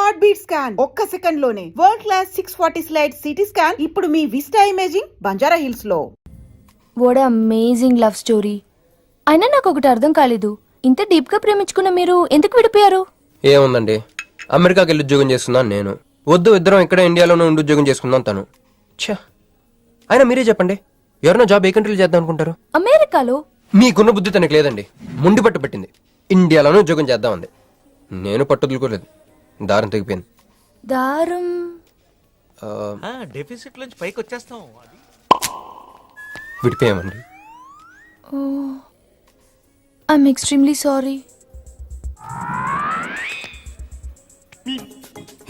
Heart beat scan ఒక్క second లోనే world class 640 slide CT scan ఇప్పుడు మీ విస్టా ఇమేజింగ్ బంజారా హిల్స్ లో. What amazing love story. అయినా నాకు ఒకటి అర్థం కాలేదు, ఇంత డీప్ గా ప్రేమించుకున్న మీరు ఎందుకు విడిపోయారు? ఏముందండి, అమెరికాకి వెళ్ళి ఉద్యోగం చేస్తున్నాను నేను. వద్దు, ఇద్దరం ఇక్కడ ఇండియాలోనే ఉండి ఉద్యోగం చేసుకుందాం తను. ఛా, అయినా మీరే చెప్పండి, ఎవరైనా జాబ్ ఏ కంట్రీలో చేద్దాం అనుకుంటారు? అమెరికాలో? మీకున్న బుద్ధి తనకి లేదండి. ముండి పట్టు పెట్టింది, ఇండియాలోనే ఉద్యోగం చేద్దాం అంది. నేను పట్టుదలుకోలేదు, దారం తెగిపోయింది. దారం డెఫిసిట్ నుంచి పైకి వచ్చేస్తాం. విడిపోయామండి. I'm extremely sorry.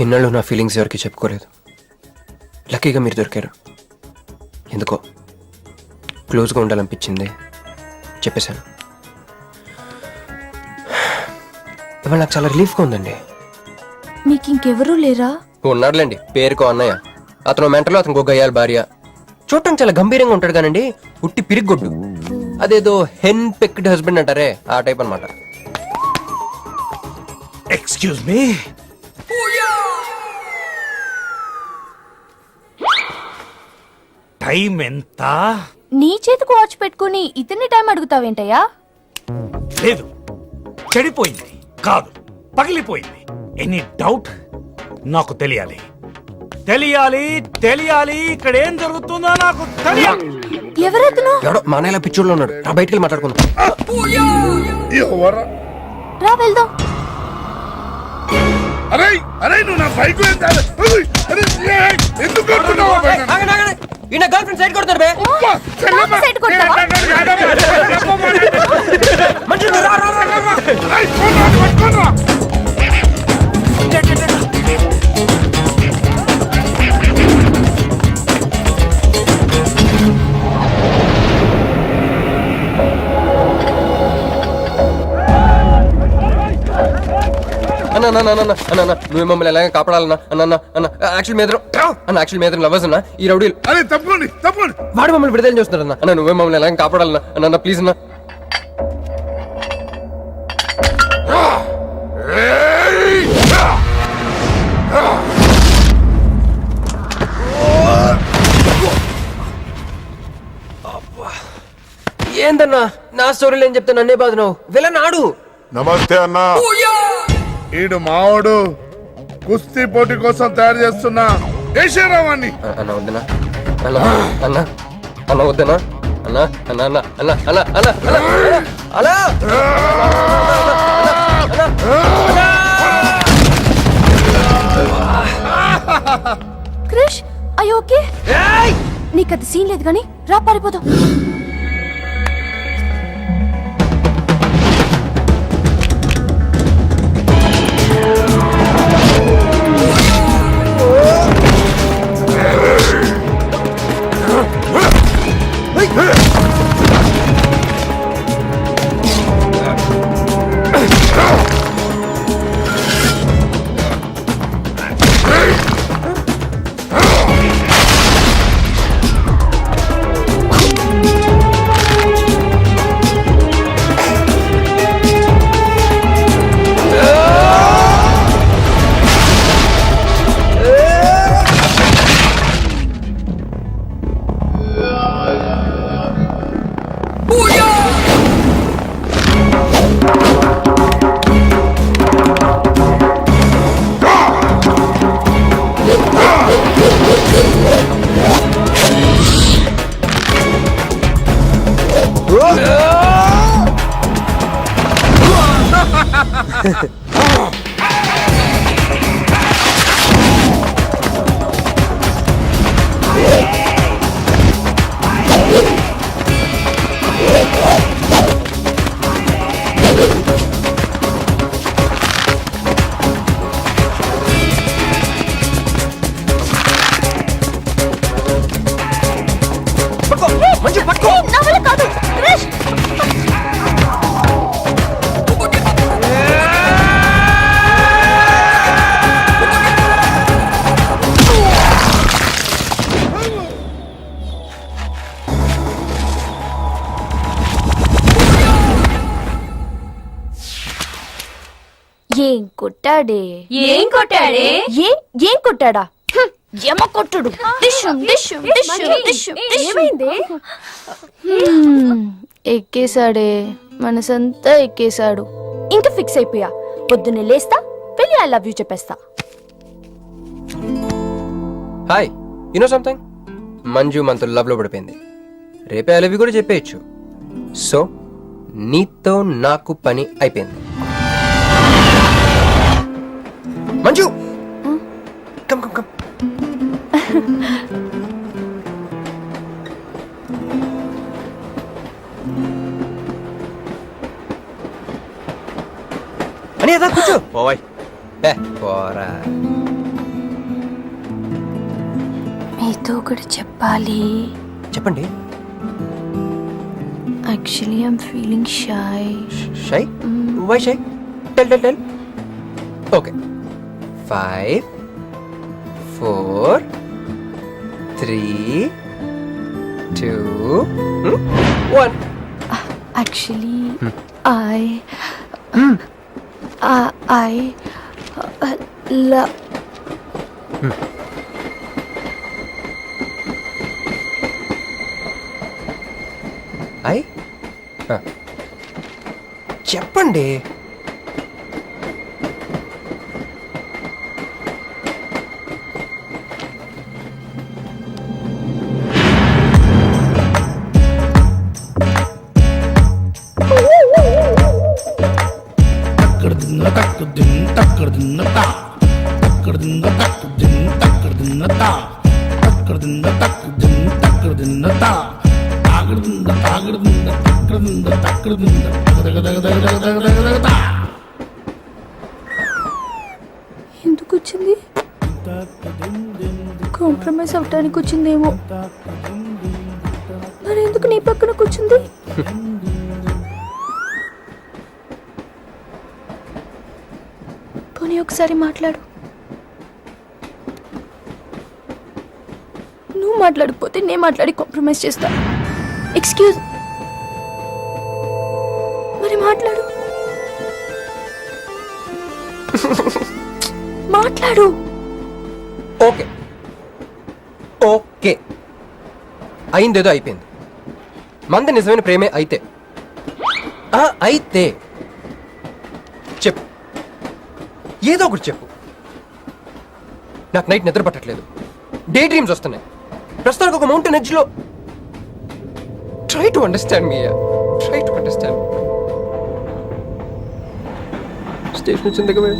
ఇన్నాళ్ళు నా ఫీలింగ్స్ ఎవరికి చెప్పుకోలేదు. లక్కీగా మీరు దొరికారు. ఎందుకో క్లోజ్గా ఉండాలనిపించింది, చెప్పేశాను. ఇవాళ నాకు చాలా రిలీఫ్గా ఉందండి. మీకు ఇంకెవరూ లేరా? ఉన్నారులేండి, పేరుకో అన్నయ్య. అతను మెంటలో, అతను ఒక గయ్యాల భార్య. చూడటానికి చాలా గంభీరంగా ఉంటాడు కానండి, ఉట్టి పిరిగొడ్డు. అదేదో హెన్ పెక్డ్ హస్బెండ్ అంటారే, ఆ టైప్ అన్నమాట. ఎక్స్క్యూజ్ మీ, టైం ఎంత? నీ చేతికి వాచ్ పెట్టుకుని ఇతన్ని టైం అడుగుతావేంటయ్యా? లేదు, చెడిపోయింది కాదు, పగిలిపోయింది. Any doubt? నాకు తెలియాలి, తెలియాలి, తెలియాలి. ఇక్కడ ఏం జరుగుతుందో నాకు తెలియాలి. ఎవరతను? ఎవడో మా అన్నయ్యలా పిచ్చోళ్ళు ఉన్నాడు, నా బయటికి వెళ్ళి మాట్లాడుకుందాం. రా వెళ్దాం. అరే అరే, నువ్వు నా బైక్ ఎందుకు ఈయన గర్ల్ ఫ్రెండ్ సైడ్ కొడతారు బే. సైడ్ కొడతావా? అన్న నువ్వు మమ్మల్ని ఎలాగ కాపాడాలన్నా అన్న అన్న యాక్చువల్ మీద లవర్స్ అన్న ఈ రౌడీలు. అరే తప్పండి తప్పండి, వాడు మమ్మల్ని విడుదల చేస్తున్నారు అన్న. అన్న నువ్వే మమ్మల్ని ఎలాగ కాపాడాలన్నా అన్న ప్లీజ్ అన్న. ఏందన్నా నా స్టోరీలు ఏం చెప్తా నన్నే బాధనావు? వెళ్ళనాడు. నమస్తే అన్న. ఈడు మావాడు, కుస్తీ పోటీ కోసం తయారు చేస్తున్నా దేశరావాన్ని. అన్న వద్దనా అన్న అన్న అన్న వద్దనా అన్న అన్న అన్న అన్న అన్న అన్న అన్న క్రిష్, అయ్యో ఓకే? నీకు అది సీన్ లేదు కానీ రా, పారిపోదాం. నా వల్ల కాదు క్రిష్. కొట్టాడే. ఏం కొట్టాడే? ఏం కొట్టాడా? యమ కొట్టుడు. డిష్షుం, డిష్షుం, డిష్షుం, డిష్షుం, డిష్షుం. ఎక్కేశాడే, మనసంతా ఎక్కేశాడు. ఇంకా ఫిక్స్ అయిపోయా, పొద్దున్నే లేస్తా, వెళ్ళి ఐ లవ్ యూ చెప్పేస్తా. హాయ్, యూనో సంథింగ్, మంజు మనతో లవ్ లో పడిపోయింది. రేపే ఐ లవ్ యూ కూడా చెప్పేయచ్చు. సో నీతో నాకు పని అయిపోయింది. Manju, come come come. అని అదా కూర్చో. పోవాయ్. పోరా. మీతో ఒకటి చెప్పాలి. చెప్పండి. Actually I'm feeling shy. Shy? Why shy? Tell tell tell. Okay. 5 4 3 2 1. Actually, I love. చెప్పండి. ఎందుకు వచ్చింది? కాంప్రమైజ్ అవటానికి వచ్చిందేమో. మరి ఎందుకు నీ పక్కన కూర్చుంది? పోనీ ఒకసారి మాట్లాడు. నువ్వు మాట్లాడకపోతే నేను మాట్లాడి కాంప్రమైజ్ చేస్తా. ఎక్స్క్యూజ్, మరి మాట్లాడు. మాట్లాడు. ఓకే ఓకే, అయిందేదో అయిపోయింది. మంది నిజమైన ప్రేమే అయితే అయితే చెప్పు, ఏదో ఒకటి చెప్పు. నాకు నైట్ నిద్ర పట్టట్లేదు, డే డ్రీమ్స్ వస్తున్నాయి. ప్రస్తుతానికి ఒక మౌంటైన్ ఎడ్జ్ లో. Try to understand me, try to understand. Station వచ్చింది దగ్గర.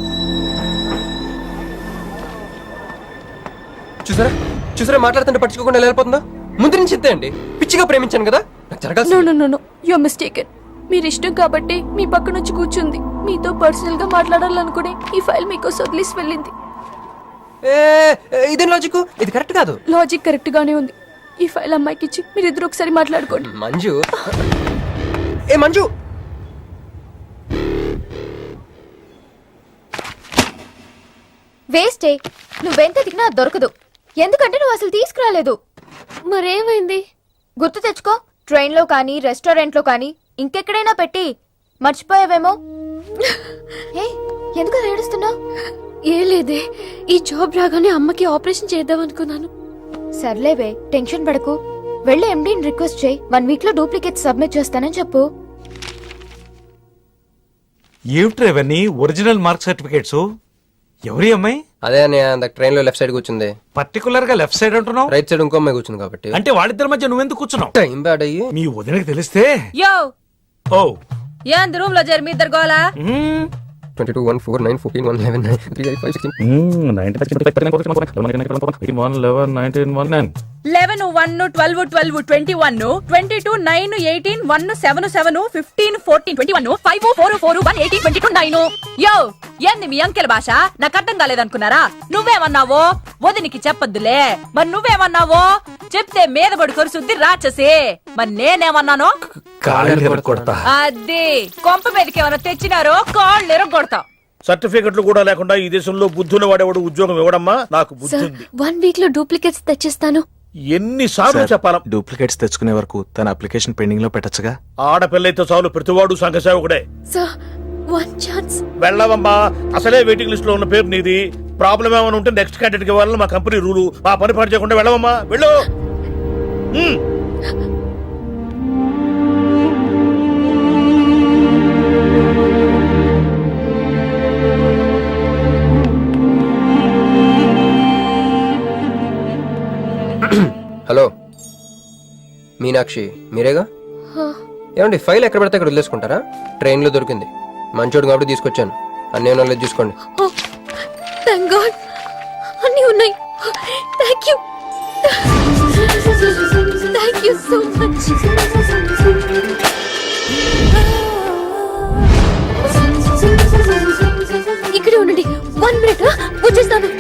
చూసారా చూసారా, మాట్లాడుతుంటే పట్టించుకోకుండా వెళ్ళిపోతుందా? ముందు నుంచి ఇంతే అండి. పిచ్చిగా ప్రేమించాను కదా, నాకు జరగాల్సి. No you are mistaken. మీరు ఇష్టం కాబట్టి మీ పక్క నుంచి కూర్చుంది. మీతో పర్సనల్ గా మాట్లాడాలనుకుని ఈ ఫైల్ మీకు వదిలేసి వెళ్ళింది. ఇదేం లాజిక్? ఇది కరెక్ట్ కాదు. లాజిక్ కరెక్ట్ గానే ఉంది. ఈ ఫైల్ అమ్మాయికి ఇచ్చి మీరు ఇద్దరు ఒకసారి మాట్లాడుకోండి. మంజు, మంజు, వేస్టే, నువ్వెంత దిగినా దొరకదు. ఎందుకంటే నువ్వు అసలు తీసుకురాలేదు. మరేమైంది గుర్తు తెచ్చుకో. ట్రైన్ లో కానీ, రెస్టారెంట్ లో కానీ, ఇంకెక్కడైనా పెట్టి మర్చిపోయావేమో. ఎందుకు ఏడుస్తున్నావు? ఏ లేదే, ఈ జాబ్ రాగానే అమ్మకి ఆపరేషన్ చేద్దాం అనుకున్నాను. సర్లేవే, టెన్షన్ పడకు. వెళ్ళి ఎండీని రిక్వెస్ట్ చేయి. 1 వీక్ లో డూప్లికేట్ సబ్మిట్ చేస్తానని చెప్పు. ఏమిట్రా ఇవన్నీ ఒరిజినల్ మార్క్ సర్టిఫికేట్స్? ఎవరి అమ్మాయి? అదే అని ట్రైన్ లో లెఫ్ట్ సైడ్ కూర్చుంది. పర్టికులర్ గా లెఫ్ట్ సైడ్ అంటున్నావు? రైట్ సైడ్ ఇంకో అమ్మాయి కూర్చుంది కాబట్టి. అంటే వాళ్ళిద్దరి మధ్య నువ్వెందుకు కూర్చున్నావు? టైం బ్యాడ్ అయ్యి. మీ వదినకి తెలిస్తే. యో ఓ ఏంది రూమ్ లో జరి మీ ఇద్దరు గోలా? 22 1 4 9 14 1 11 9 3 5 5 16 11 1 12 12 21 22 9 18 1 7 7 15 14 21 5 4 4 1 18 22 9. యో ఏంది మీ అంకెల భాష? నాకు అర్థం కాలేదనుకున్నారా? నువ్వేమన్నావో వదినికి చెప్పొద్దులే. మరి నువ్వేమన్నావో చెప్తే మీద పడి కొరుసుద్ది రాచసి. మరి నేనేమన్నానో అది కొంప మీదకి ఏమైనా తెచ్చినారో కాళ్ళు ఎరగొడతా. సర్టిఫికెట్లు కూడా లేకుండా ఈ దేశంలో బుద్ధుని వాడేవాడు ఉద్యోగం ఇవ్వడమ్మా. నాకు బుద్ధి సార్, ఉంది. 1 వీక్ లో డూప్లికేట్స్ తెచ్చేస్తాను. ఎన్నిసార్లు చెప్పాలా? డూప్లికేట్స్ తెచ్చుకునే వరకు తన అప్లికేషన్ పెండింగ్ లో పెట్టచ్చుగా. ఆడపిల్లైతే చాలు, ప్రతివాడు సంఘ సేవకుడే. Sir, one chance. వెళ్ళవమ్మా, అసలే వెయిటింగ్ లిస్ట్ లో ఉన్న పేరు నీది. ప్రాబ్లం ఏమైనా ఉంటే నెక్స్ట్ క్యాండిడేట్ కి ఇవ్వాలని మా కంపెనీ రూలు. ఆ పని పాటు చేయకుండా వెళ్ళవమ్మా, వెళ్ళు. హలో మీనాక్షి, మీరేగా? ఏమండి ఫైల్ ఎక్కడ పడితే అక్కడ వదిలేసుకుంటారా? ట్రైన్లో దొరికింది, మంచోడు కాబట్టి తీసుకొచ్చాను. అన్నీ ఉన్నది చూసుకోండి. థ్యాంక్ గాడ్, అన్నీ ఉన్నాయి. Thank you, thank you so much. ఇక్కడే ఉండండి, 1 minute వచ్చేస్తాను.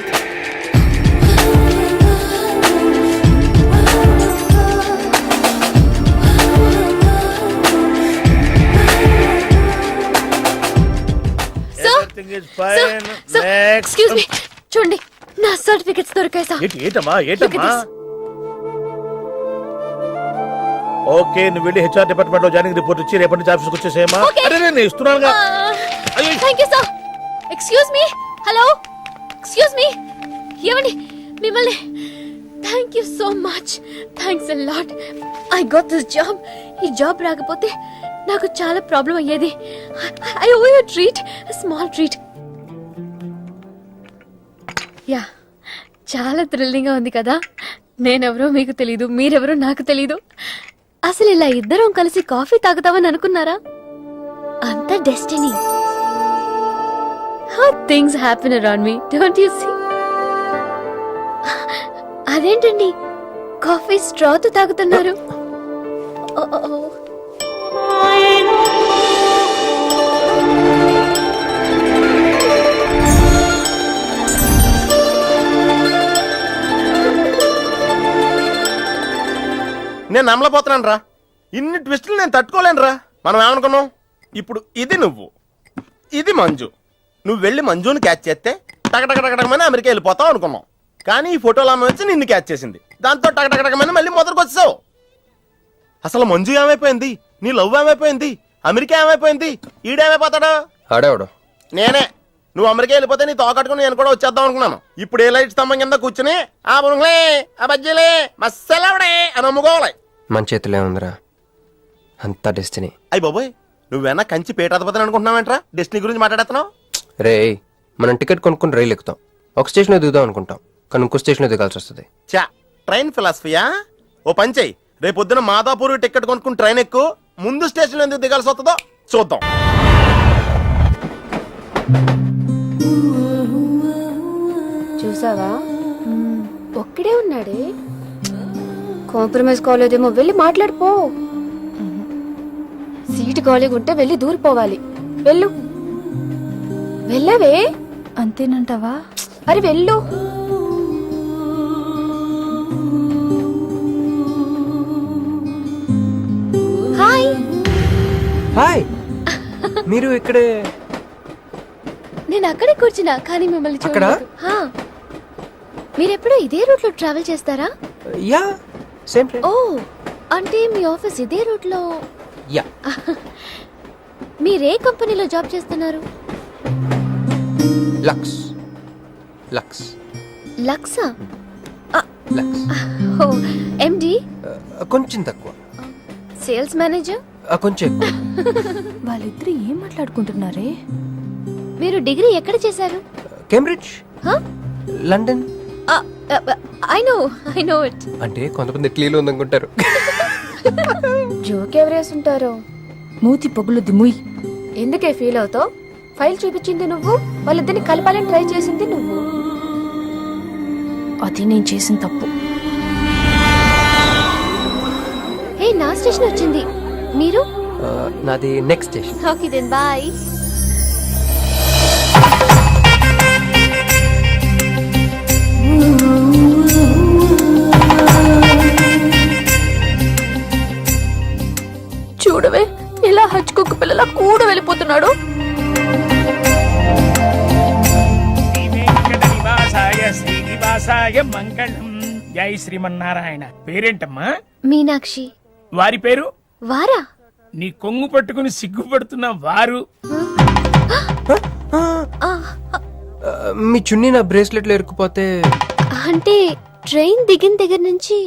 ఎక్స్క్యూజ్ మీ, చూడండి నా సర్టిఫికెట్స్ దొరికాయి సార్. ఏంటమ్మా ఏంటమ్మా? ఓకే, నువ్వు వెళ్ళి హెచ్ఆర్ డిపార్ట్మెంట్ లో జాయినింగ్ రిపోర్ట్ ఇచ్చి రేపటి నుంచి ఆఫీస్కి వచ్చేసేయమ్మా. అరే నేను ఇస్తున్నానుగా. Thank you sir. Excuse me, hello, excuse me, ఏమండి మిమ్మల్ని. Thank you so much, thanks a lot. I got this job. ఈ జాబ్ రాకపోతే నాకు చాలా ప్రాబ్లం అయ్యేది. I owe you treat, small treat. Yeah, చాలా థ్రిల్లింగ్ గా ఉంది కదా. నేనెవరో మీకు తెలీదు, మీరెవరో నాకు తెలీదు. అసలు ఇలా ఇద్దరం కలిసి కాఫీ తాగుతామని అనుకున్నారా? అంత destiny. How things happen around me, don't you see? అదేంటండి కాఫీ స్ట్రాతో తాగుతున్నారు? నేను నమ్మలేకపోతున్నాను రా. ఇన్ని ట్విస్టులు నేను తట్టుకోలేను రా. మనం ఏమనుకున్నాం? ఇప్పుడు ఇది నువ్వు, ఇది మంజు. నువ్వు వెళ్ళి మంజుని క్యాచ్ చేస్తే టకటకటకటకమని అమెరికా వెళ్ళిపోతావు అనుకున్నాం. కానీ ఈ ఫోటోలో ఆమె వచ్చి నిన్ను క్యాచ్ చేసింది. దాంతో టకటకటకమని మళ్ళీ మొదటికి వచ్చావు. అసలు మంజు ఏమైపోయింది? నీ లవ్ ఏమైపోయింది? అమెరికా ఏమైపోయింది? ఈడేమైపోతాడు? ఆడేవాడు నేనే. నువ్వు అమెరికా వెళ్ళిపోతే నీ తోకట్టుకుని నేను కూడా వచ్చేద్దాం అనుకున్నాను. ఇప్పుడు ఏ లైట్ స్తంభం కింద కూర్చుని ఆ బుంగ్లే ఆ బజ్జీలే మస్సలవడే అని అమ్ముకోవాలి. మన చేతిలో ఉందిరా అంతా డెస్టినీ. అయ్యి బాబోయ్, నువ్వేనా కంచి పేటాధిపతిని అనుకుంటున్నావేంట్రా? డెస్టినీ గురించి మాట్లాడుతున్నావు? రే, మనం టికెట్ కొనుక్కుని రైలు ఎక్కుతాం. ఒక స్టేషన్లో దిగుదాం అనుకుంటాం, కానీ ఇంకో స్టేషన్లో దిగాల్సి వస్తుంది. చా, ట్రైన్ ఫిలాసఫియా? ఓ పని చెయ్యి, రేపు పొద్దున మాదాపూర్ టికెట్ కొనుక్కుని ట్రైన్ ఎక్కు. ముందు స్టేషన్లో ఎందుకు దిగాల్సి వస్తుందో చూద్దాం. చూసావా, ఒక్కడే ఉన్నాడే. కాంప్రమైజ్ కాలేదేమో, వెళ్ళి మాట్లాడిపో. సీటు ఖాళీగా ఉంటే వెళ్ళి దూరిపోవాలి. వెళ్ళు, వెళ్ళవే. అంతేనంటావా? అరే వెళ్ళు. హాయ్. హాయ్, మీరు ఇక్కడే? నేను అక్కడే కూర్చున్నా, కానీ మిమ్మల్ని అక్కడ? చూడలేదు. హా. మీరెప్పుడు ఇదే రూట్ లో ట్రావెల్ చేస్తారా? Yeah, same train. ఓ, అంటే మీ ఆఫీస్ ఇదే రూట్ లో? యా. మీరే కంపెనీలో జాబ్ చేస్తున్నారు? లక్స్. లక్స్. లక్సా? లక్స్. Oh, MD? కొంచెం తక్కువ. Sales manager? కొంచెం ఎక్కువ. వాళ్ళిద్దరు ఏం మాట్లాడుకుంటున్నారే? మీరు డిగ్రీ ఎక్కడ చేశారు? Cambridge, London. I know it. అంటే కొంతమంది ఇట్లీలో ఉందనుకుంటారు. జోక్ ఎవరేసుంటారో. మూతి పొగులుద్ది ముయ్. ఎందుకే ఫీల్ అవుతావు? ఫైల్ చూపించింది నువ్వు, వాళ్ళిద్దరిని కలపాలని ట్రై చేసింది నువ్వు. అది నేను చేసిన తప్పు. హే, నా స్టేషన్ వచ్చింది. మీరు? నాది next station. Okay then bye. చూడవే, ఇలా హచ్చుకుక్క పిల్లలా కూడా వెళ్ళిపోతున్నాడు. శ్రీనివాసాయ మంగళం. జై శ్రీమన్నారాయణ. పేరేంటమ్మా? మీనాక్షి. వారి పేరు? వారా? నీ కొంగు పట్టుకుని సిగ్గుపడుతున్న వారు. మీ చున్నీ నా బ్రేస్లెట్ లో ఇరుక్కుపోతే అంటే ట్రైన్ దిగిన దగ్గర నుంచి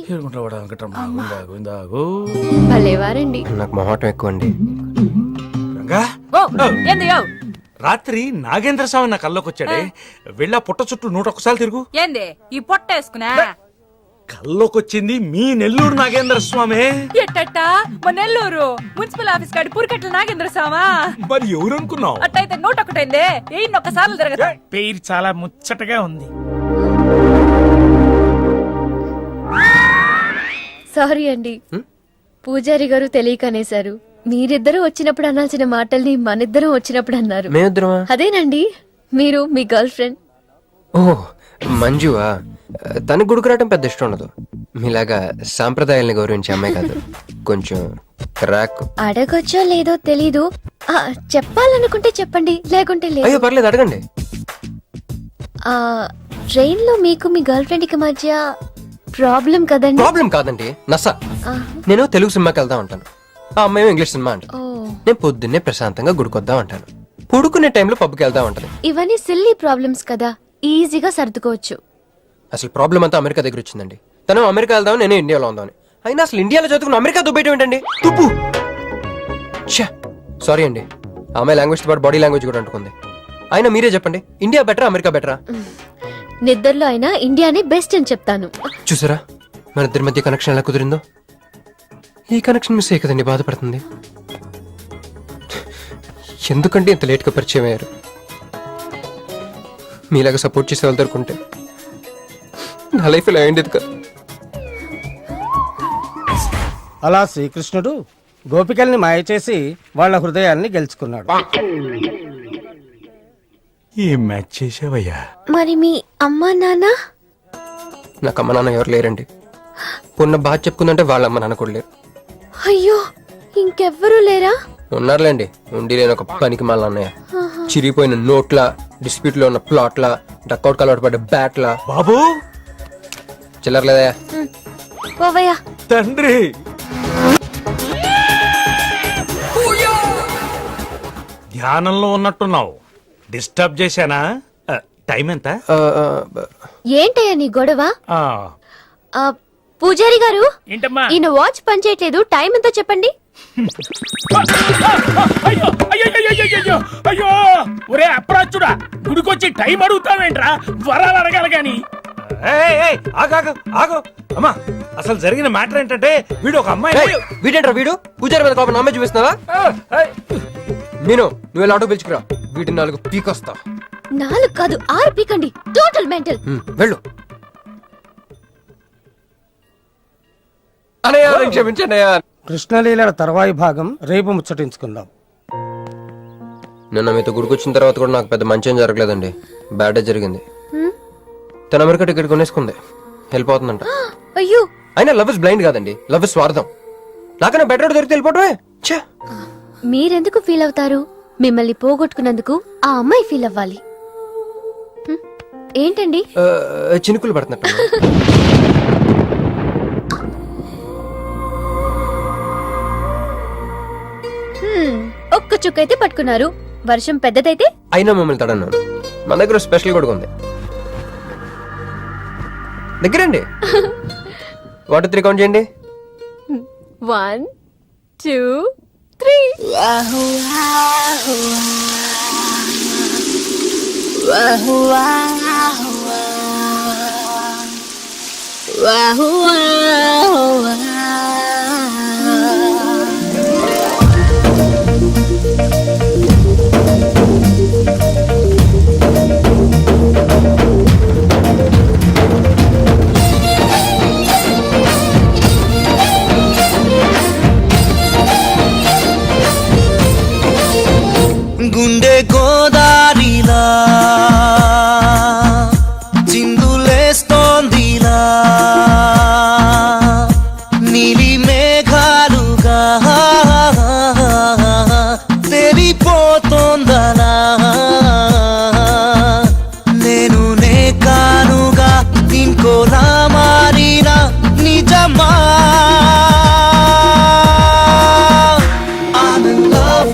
భలేవారండి. నాకు మొహాటం ఎక్కువ అండి. రంగా ఓ ఏంది యో రాత్రి నాగేంద్ర స్వామి నా కల్లోకి వచ్చాడే, వెళ్ళా పుట్ట చుట్టూ 101 తిరుగు. ఏంది ఈ పొట్ట వేసుకున్నా కల్లోకి వచ్చింది మీ నెల్లూరు నాగేంద్ర స్వామి. ఎట్టట్ట మా నెల్లూరు మున్సిపల్ ఆఫీస్ కాడి పురికట్ల నాగేంద్ర స్వామా. మరి ఎవరు అనుకున్నావు? అట్టయితే 101 ఒక్కసార్లు తిరగదు. పేరు చాలా ముచ్చటగా ఉంది. సారీ అండి, పూజారి గారు తెలియక అనేశారు. మీరిద్దరూ వచ్చినప్పుడు అనాల్సిన మాటల్ని మనిద్దరం వచ్చినప్పుడు అన్నారు. మేమిద్దరమా? అదేనండి, మీరు మీ గర్ల్ ఫ్రెండ్. ఓ మంజువా? తనకు గుడికి రావటం పెద్ద ఇష్టం ఉండదు. మీలాగా సాంప్రదాయాల్ని గౌరవించే అమ్మాయి కాదు. కొంచెం క్రాక్. అడగొచ్చో లేదో తెలీదు. చెప్పాలనుకుంటే చెప్పండి, లేకుంటే లేదు. అయ్యో పర్లేదు, అడగండి. ట్రైన్ లో మీకు మీ గర్ల్ ఫ్రెండ్ కి మధ్య ప్రాబ్లం కదండి? ప్రాబ్లం కాదండి, నస. నేను తెలుగు సినిమాకి వెళ్తా ఉంటాను, ఆ అమ్మాయి ఇంగ్లీష్ సినిమా అంట. నేను పొద్దున్నే ప్రశాంతంగా గుడికొద్దాం అంటాను, పడుకునే టైంలో పబ్కి వెళ్తా ఉంటాను. ఇవన్నీ సిల్లీ ప్రాబ్లమ్స్ కదా, ఈజీగా సర్దుకోవచ్చు. అసలు ప్రాబ్లం అంతా అమెరికా దగ్గర వచ్చిందండి. తను అమెరికా వెళ్దాం, నేను ఇండియాలో ఉందామని. అయినా అసలు ఇండియాలో చదువుకుని అమెరికా దుబ్బేయటం ఏంటండి? తుప్పు. సారీ అండి, ఆమె లాంగ్వేజ్ తో పాటు బాడీ లాంగ్వేజ్ కూడా అంటుకుంది. అయినా మీరే చెప్పండి, ఇండియా బెటరా అమెరికా బెటరా? నిద్రలో అయినా ఇండియానే బెస్ట్ అని చెప్తాను. చూసారా మన ఇద్దరి మధ్య కనెక్షన్ ఎలా కుదిరిందో? ఈ కనెక్షన్ మిస్ అయ్యి కదండి బాధపడుతుంది. ఎందుకంటే ఇంత లేట్గా పరిచయం అయ్యారు? మీలాగా సపోర్ట్ చేసే వాళ్ళు దొరుకుంటే నా లైఫ్ ఇలా అయ్యింది కదా. అలా శ్రీకృష్ణుడు గోపికల్ని మాయ చేసి వాళ్ళ హృదయాల్ని గెలుచుకున్నాడు. ఏం మ్యాచ్ చేసావయ్యా? మరి మీ అమ్మా నాన్న? నాకు అమ్మ నాన్న ఎవరు లేరండి. పొన్న బాధ చెప్పుకుందంటే వాళ్ళ అమ్మ నాన్న కూడా లేరు. అయ్యో, ఇంకెవ్వరూ లేరా? ఉన్నారులేండి, ఉండి లేని ఒక పనికి మళ్ళీ అన్నయ్య. చిరిగిపోయిన నోట్ల, డిస్ప్యూట్ లో ఉన్న ప్లాట్ల, డక్అవుట్ కలవాటు పడ్డ బ్యాట్ల. బాబు చిల్లర్లేదా? పోవయ్యా. తండ్రి ధ్యానంలో ఉన్నట్టున్నావు, డిస్టర్బ్ చేశానా? టైం ఎంత? ఏంటయ్యా నీ గొడవ? ఆ, పూజారి గారు, ఏంటమ్మా? ఈయన వాచ్ పనిచేయట్లేదు, టైం ఎంతో చెప్పండి. అయ్యో అయ్యో అయ్యో అయ్యో అయ్యో, ఒరే అప్రాచుడా, గుడికొచ్చి టైం అడుగుతావేంట్రా? వరాలు అడగాలి గాని. ఆగు అమ్మా, అసలు జరిగిన మ్యాటర్ ఏంటంటే వీడు ఒక అమ్మాయి. వీడేంట్రా వీడు? పూజారి మీద కోపం నమ్మే చూపిస్తున్నావా? నేను నువ్వు ఎలా ఆటో పిలుచుకురా, వీటి 4 పీకొస్తా. 4 కాదు 6 పీకండి, టోటల్ మెంటల్. వెళ్ళు అనయ్య, క్షమించండి. కృష్ణలీల తర్వాయి భాగం రేపు ముచ్చటించుకుందాం. నిన్న మీతో గుడికొచ్చిన తర్వాత కూడా నాకు పెద్ద మంచి ఏం జరగలేదండి, బ్యాడే జరిగింది. తన అమెరికా టికెట్ కొనేసుకుంది, వెళ్ళిపోతుందంట. అయ్యో, అయినా లవ్ ఇస్ బ్లైండ్ కాదండి, లవ్ ఇస్ స్వార్థం. నాకన్నా బెటర్ దొరికితే వెళ్ళిపోవటమే. మీరెందుకు ఫీల్ అవుతారు? మిమ్మల్ని పోగొట్టుకున్నందుకు ఆ అమ్మాయి ఫీల్ అవ్వాలి. ఏంటండి? చినుకులు పడుతున్నట్టు. ఒక్క చుక్కైతే పట్టుకున్నారు, వర్షం పెద్దదైతే? అయినా మమ్మల్ని తడను. మన దగ్గర స్పెషల్ కూడా ఉంది, దగ్గరండి. 1 2 3 కౌంట్ చేయండి. 1 2 3. గుండె గోదారిలా చిందులేస్తోందిలా, నీలి మేఘాలుగా తెరిపోతోందలా, నేను నే కానుగా ఇంకోలా మారిన నిజమా? I'm in love.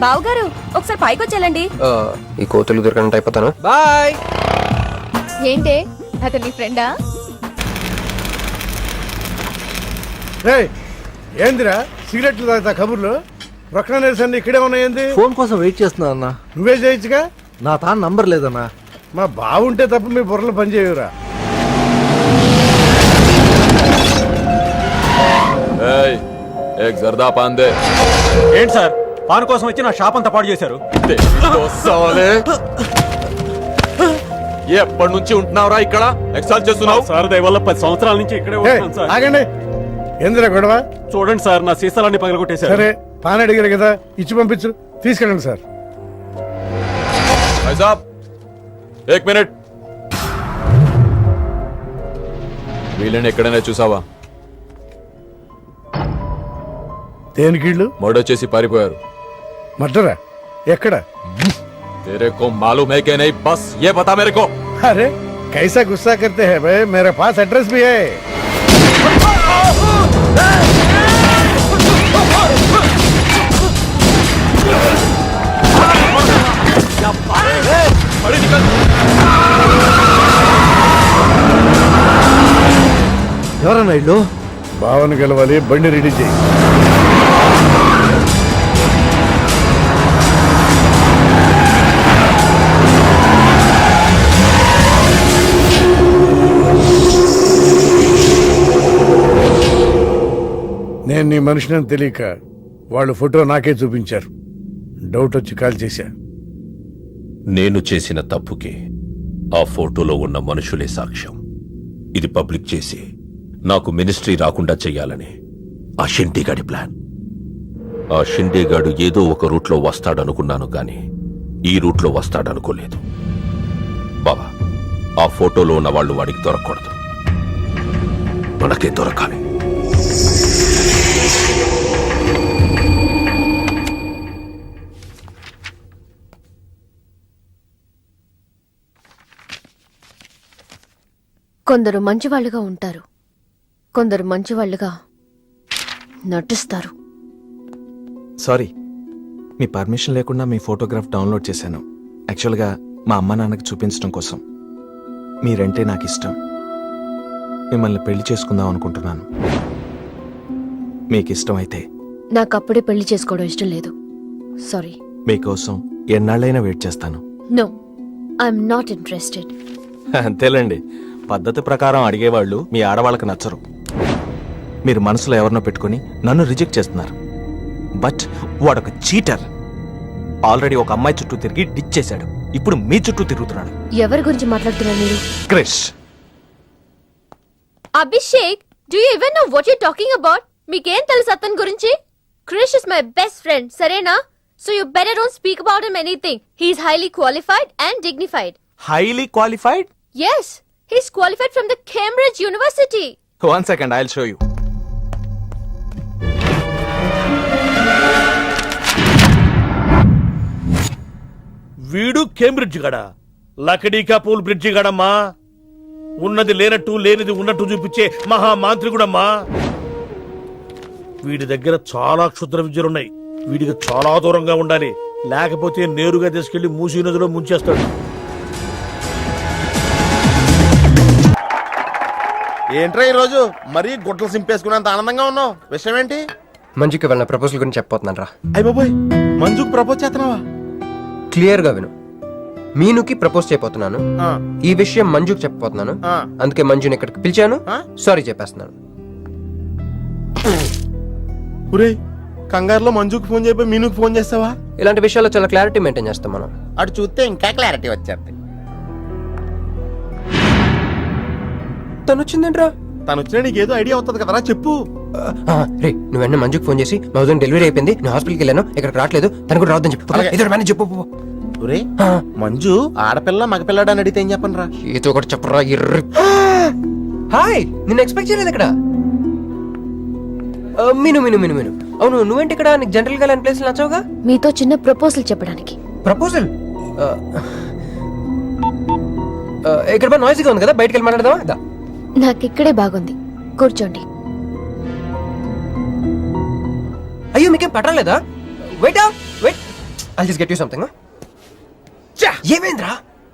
బావగారు ఒకసారి పైకి వచ్చేయాలండి. ఈ కోతులు దొరకనంటే అయిపోతాను. బాయ్. ఏంటే అతని ఫ్రెండా? ఏందిరా సిగరెట్లు తాగుతా కబుర్లు? రొక్కన నిరసన ఇక్కడే ఉన్నాయండి. ఫోన్ కోసం వెయిట్ చేస్తున్నా అన్న. నువ్వే చేయొచ్చుగా. నా తాను నంబర్ లేదన్నా. మా బావుంటే తప్ప మీ బుర్రలు పనిచేయవురా. జర్దా పాందే. ఏంటి సార్ పాన్ కోసం వచ్చి నా షాప్ అంతా పాడు చేశారు. ఎప్పటి నుంచి ఉంటున్నావురా ఇక్కడ? ఎక్సైజ్ చేస్తున్నావు సార్ దయ వల్ల 10 సంవత్సరాల నుంచి ఇక్కడే ఉంటున్నాను సార్. ఆగండి. ఎందురా గొడవ? చూడండి సార్ నా సీసాలన్నీ పగలగొట్టేశారు. సరే పాన్ అడిగారు కదా, ఇచ్చి పంపించు. తీసుకెళ్ళండి సార్. भाई साहब 1 मिनट. వీళ్ళని ఎక్కడైనా చూసావా? దేనికిళ్ళు? మర్డర్ చేసి పారిపోయారు. మర్డరా? ఎక్కడ? तेरे को मालूम है कि नहीं? बस ये बता मेरे को. अरे कैसा गुस्सा करते हैं भाई, मेरे पास एड्रेस भी है. ఎవరన్నా ఇల్లు? భావన గెలవాలి, బండి రెడీ చేయి. నేను నీ మనిషిని తెలియక వాళ్ళు ఫోటో నాకే చూపించారు. డౌట్ వచ్చి కాల్ చేశా. నేను చేసిన తప్పుకి ఆ ఫోటోలో ఉన్న మనుషులే సాక్ష్యం. ఇది పబ్లిక్ చేసి నాకు మినిస్ట్రీ రాకుండా చెయ్యాలని ఆ షిండేగాడి ప్లాన్. ఆ షిండేగాడు ఏదో ఒక రూట్లో వస్తాడనుకున్నాను గాని ఈ రూట్లో వస్తాడనుకోలేదు. బాబా, ఆ ఫోటోలో ఉన్న వాళ్ళు వాడికి దొరకకూడదు, మనకే దొరకాలి. కొందరు మంచివాళ్ళుగా ఉంటారు, కొందరు మంచివాళ్ళుగా నటిస్తారు. సారీ, మీ పర్మిషన్ లేకుండా మీ ఫోటోగ్రాఫ్ డౌన్లోడ్ చేశాను. యాక్చువల్గా మా అమ్మ నాన్నకి చూపించడం కోసం. మీరంటే నాకు ఇష్టం. మిమ్మల్ని పెళ్లి చేసుకుందాం అనుకుంటున్నాను. మీకు ఇష్టం అయితే. నాకు అప్పుడే పెళ్లి చేసుకోవడం ఇష్టం లేదు. సారీ. మీకోసం ఎన్నాళ్ళైనా వెయిట్ చేస్తాను. No, I'm not interested. అంతేలేండి, పద్ధతి ప్రకారం అడిగేవాళ్ళు మీ ఆడవాళ్ళకి నచ్చరు. మీరు మనసులో ఎవరినో పెట్టుకుని నన్ను రిజెక్ట్ చేస్తున్నారు. బట్ వాడొక చీటర్. ఆల్రెడీ ఒక అమ్మాయి చుట్టూ తిరిగి డిచ్ చేశాడు. ఇప్పుడు మీ చుట్టూ తిరుగుతున్నాడు. ఎవరి గురించి మాట్లాడుతున్నారు మీరు? Krish. Abhishek, do you even know what you talking about? మీకేం తెలుసు అతని గురించి? Krish is my best friend, సరేనా? So you better don't speak about him anything. He is highly qualified and dignified. Highly qualified? Yes, he is qualified from the Cambridge University. 1 second, I'll show you. వీడు Cambridge గడ, లకడీకా pool bridge గడమ్మా. ఉన్నది లేనట్టు లేనిది ఉన్నట్టు చూపించే మహా మాంత్రికుడమ్మా. వీడి దగ్గర చాలా క్షుద్ర విద్యలున్నాయి. వీడికి చాలా దూరంగా ఉండాలి, లేకపోతే నేరుగా తీసుకెళ్లి మూసీ నదిలో ముంచేస్తాడు. ఏంట్రా ఈరోజు మరీ గుట్టలు సింపేసుకున్నంత ఆనందంగా ఉన్నావు? విషయం ఏంటి? మంజుకి వెళ్ళిన ప్రపోజల్ గురించి చెప్పబోతున్నాను రా. అయ్య బాబోయ్, మంజుకు ప్రపోజ్ చేస్తున్నావా? క్లియర్ గా విను. మీనుకి ప్రపోజ్ చేయబోతున్నాను. ఆ. ఈ విషయం మంజుకి చెప్పబోతున్నాను. ఆ. అందుకే మంజుని ఇక్కడికి పిలిచాను. ఆ? సారీ చెప్పేస్తున్నాను. ఒరేయ్, కంగారులో మంజుకు ఫోన్ చేయబోయి మీనుకు ఫోన్ చేస్తావా? ఇలాంటి విషయాల్లో చాలా క్లారిటీ మెయింటైన్ చేస్తాం మనం. అటు చూస్తే ఇంకా క్లారిటీ వచ్చేది. తను వచ్చిందేంట్రా? తను వచ్చినా నీకేదో ఐడియా అవుతుంది కదరా, చెప్పు. రే, నువ్వు వెంటనే మంజుకి ఫోన్ చేసి మా వదిన డెలివరీ అయిపోయింది, నేను హాస్పిటల్కి వెళ్ళాను, ఇక్కడికి రావట్లేదు, తను కూడా రావద్దని చెప్పు. అలాగే. ఏదో మేనేజ్ చెప్పు. ఒరే, మంజు ఆడపిల్ల మగపిల్లాడు అని అడిగితే ఏం చెప్పను రా? ఏదో ఒకటి చెప్పరా. హాయ్, నిన్ను ఎక్స్పెక్ట్ చేయలేదు ఇక్కడ. మీను మీను మీను మీను అవును, నువ్వేంటి ఇక్కడ? నీకు జనరల్ గా లేని ప్లేస్ నచ్చవుగా? మీతో చిన్న ప్రపోజల్ చెప్పడానికి. ప్రపోజల్? ఇక్కడ బాగా నాయిస్గా ఉంది కదా, బయటకు వెళ్ళి మాట్లాడదామా? నాకిక్కడే బాగుంది, కూర్చోండి. అయ్యో, మీకేం పట్టలేదా? Wait wait. I'll just get you something. ఏమైందిరా?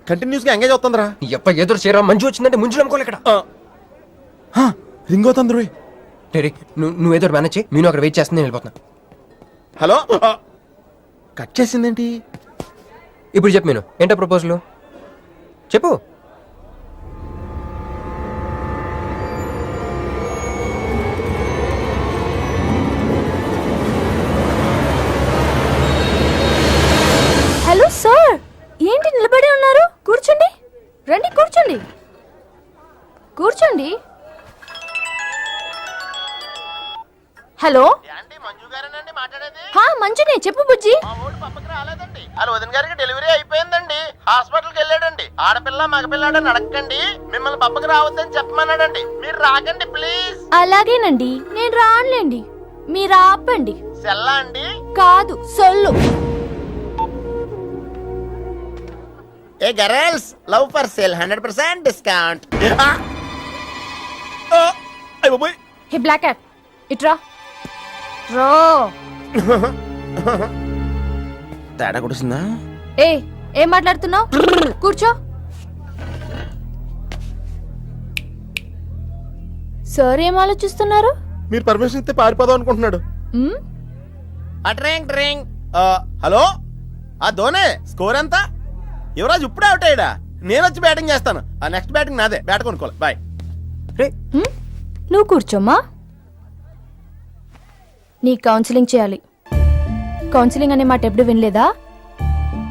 కంటిన్యూస్ గా ఎంగేజ్ అవుతుందిరా. నీ అప్ప ఎదురు చేరా మంజు వచ్చిందంటే ముంజు నమ్ముకోలే ఇక్కడ. రింగ్ అవుతుంది రోయ్. రే నువ్వు ఏదో మేనేజ్ చేయి, నేను అక్కడ వెయిట్ చేస్తుంది, నేను వెళ్ళిపోతున్నా. హలో, కట్ చేసిందేంటి? ఇప్పుడు చెప్పు నేను ఏంటో ప్రపోజల్ చెప్పు. హలో సార్, ఏంటి నిలబడి ఉన్నారు? కూర్చోండి, రండి కూర్చోండి, కూర్చోండి. హలో, మంజునే, చెప్పు బుజ్జి. రాలేదండి, వాళ్ళ వదిన గారికి డెలివరీ అయిపోయిందండి, హాస్పిటల్కి వెళ్ళాడండి. ఆడపిల్ల మగపిల్లాడని అడగండి, మిమ్మల్ని పప్పకి రావద్దని చెప్పమన్నాడండి. మీరు రాకండి ప్లీజ్. అలాగేనండి, నేను రానులేండి, మీరు ఆపండి. సెల్లా అండి? కాదు, సొల్లు. Hey girls, love for sale 100% discount. Hey black cat, ఇట్రా రో. తేడా కొడుతుందా? ఏం మాట్లాడుతున్నావు? కూర్చో. సార్ ఏం ఆలోచిస్తున్నారు? మీరు పర్మిషన్ ఇస్తే పారిపోదాం అనుకుంటున్నాడు. హలో, ఆ ధోనే స్కోర్ ఎంత? యువరాజ్ ఇప్పుడే అవుట్ అయ్యాడా? నేను వచ్చి బ్యాటింగ్ చేస్తాను. ఆ నెక్స్ట్ బ్యాటింగ్ నాదే. బ్యాట్ కొనుక్కోవాలి. బాయ్. నువ్వు కూర్చోమ్మా. నీ కౌన్సిలింగ్ చేయాలి. కౌన్సిలింగ్ అనే మాట ఎప్పుడు వినలేదా?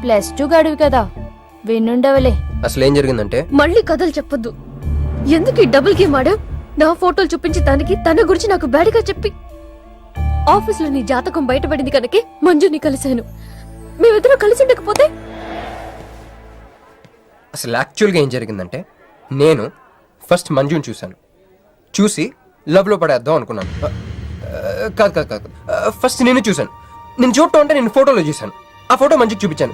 +2 గడువు కదా, వినుండవలే. అసలు ఏం జరిగిందంటే, మళ్ళీ కథలు చెప్పొద్దు. ఎందుకు ఈ డబుల్ గేమ్ ఆడా? నా ఫోటోలు చూపించి దానికి తన గురించి నాకు బ్యాడ్గా చెప్పి ఆఫీసులో నీ జాతకం బయటపడింది కనుకే మంజుని కలిశాను. మేమిద్దరం కలిసి ఉండకపోతే? అసలు యాక్చువల్గా ఏం జరిగిందంటే, నేను ఫస్ట్ మంజుని చూశాను, చూసి లవ్లో పడేద్దాం అనుకున్నాను. కాదు, ఫస్ట్ నేను చూశాను. నేను చూడటం అంటే నేను ఫోటోలో చూశాను. ఆ ఫోటో మంజుకి చూపించాను.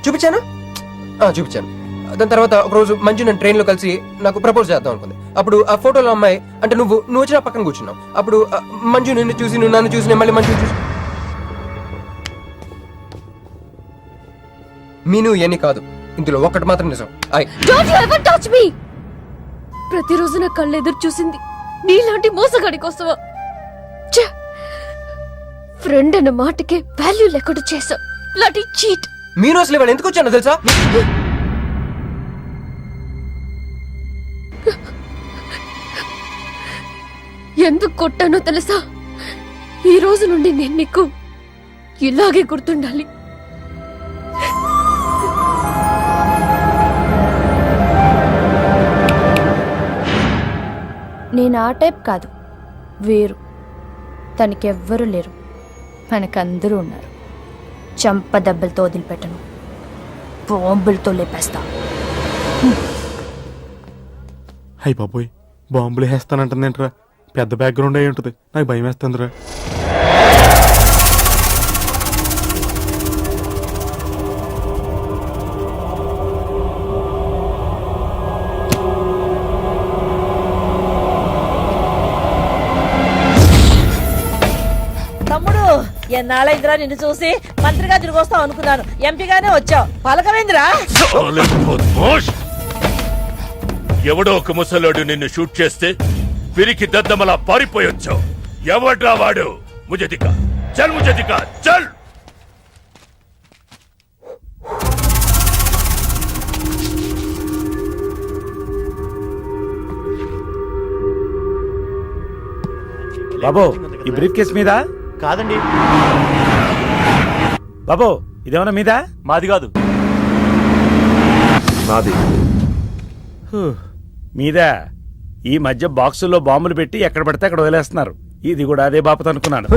దాని తర్వాత ఒకరోజు మంజు నేను ట్రైన్లో కలిసి నాకు ప్రపోజ్ చేద్దాం అనుకుంది. అప్పుడు ఆ ఫోటోలో అమ్మాయి అంటే నువ్వు వచ్చి నా పక్కన కూర్చున్నావు. అప్పుడు మంజు నిన్ను చూసి, నువ్వు నన్ను చూసి, నేను మళ్ళీ మంజుని చూసి. మీను ఇవన్నీ కాదు, ఇందులో ఒక్కటి మాత్రం నిజం. Don't you ever touch me! ప్రతిరోజు నా కళ్ళు ఎదురు చూసింది నీలాంటి మోసగాడి కోసమా? ఫ్రెండ్ అన్న మాటకే వాల్యూ లేకుండా చేశా. Bloody cheat. మీను అసలు ఇవాళ ఎందుకు వచ్చానో తెలుసా? ఎందుకు కొట్టానో తెలుసా? ఈ రోజు నుండి నేను నీకు ఇలాగే గుర్తుండాలి. నేను ఆ టైప్ కాదు, వేరు. తనకెవ్వరూ లేరు, మనకందరూ ఉన్నారు. చంప దెబ్బలతో వదిలిపెట్టను, బాంబులతో లేపేస్తా. అయ్యి బాబోయ్, బాంబులు వేస్తానంటుందేంట్రా? పెద్ద బ్యాక్గ్రౌండ్ అయి ఉంటుంది, నాకు భయం వేస్తుందిరా. తమ్ముడు, ఎన్నాళ్ళైందిరా నిన్ను చూసి? మంత్రిగా తిరిగి వస్తావు అనుకున్నాను, ఎంపీగానే వచ్చావు. పలకవేంద్రా? ఎవడో ఒక ముసలోడు నిన్ను షూట్ చేస్తే పిరికి దద్దమలా పారిపోయొచ్చావు. ఎవడ్రా వాడు? ముझे दिखा, चल मुझे दिखा, चल. బాబు, ఈ బ్రీఫ్ కేస్ మీద? కాదండి బాబు, ఇదేమన్నా మీద? మాది కాదు. నాది. మీద. ఈ మధ్య బాక్సుల్లో బాంబులు పెట్టి ఎక్కడ పడితే అక్కడ వదిలేస్తున్నారు. ఇది కూడా అదే బాపత అనుకున్నాను.